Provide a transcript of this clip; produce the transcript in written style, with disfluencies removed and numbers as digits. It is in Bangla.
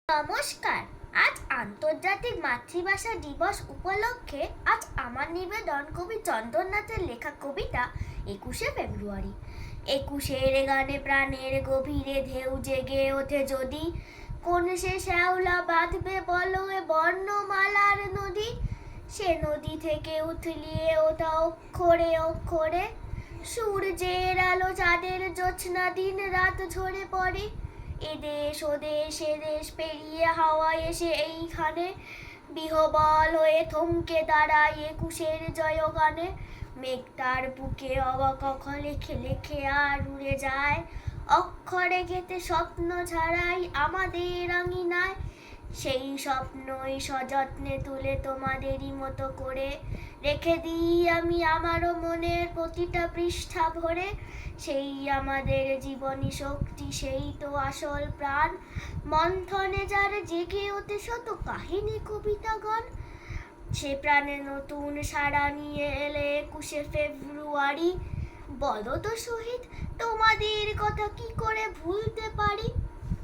নমস্কার। আজ আন্তর্জাতিক মাতৃভাষা দিবস উপলক্ষে আজ আমার নিবেদন কবি চন্দননাথের লেখা কবিতা 21শে ফেব্রুয়ারি। 21-এর গানে প্রাণের গভীরে ঢেউ জেগে ওঠে যদি, কোন সে শ্যাওলা বাঁধবে বলো এ বর্ণমালার নদী। সে নদী থেকে উথলিয়ে ওঠা অক্ষরে অক্ষরে সূর্যের আলো, চাঁদের জ্যোৎস্না, দিন রাত ঝরে পড়ে। এদেশ ওদেশ এদেশ পেরিয়ে হাওয়া এসে এইখানে বিহবল হয়ে থমকে দাঁড়ায় 21-এর জয়গানে। মেঘ তার বুকে অবাক লেখে লেখে আর উড়ে যায়, অক্ষরে গেতে স্বপ্ন ছাড়াই আমাদের আঙিনায়। সেই স্বপ্নই সযত্নে তুলে তোমাদেরই মতো করে রেখে দিই আমি আমারও মনের প্রতিটা পৃষ্ঠা ভরে। সেই আমাদের জীবনী শক্তি, সেই তো আসল প্রাণ, মন্থনে যার জেগে ওঠে শত কাহিনী কবিতা গান। সে প্রাণে নতুন সাড়া নিয়ে এলে 21শে ফেব্রুয়ারি। বলো তো শহীদ, তোমাদের কথা কি করে ভুলতে পারি।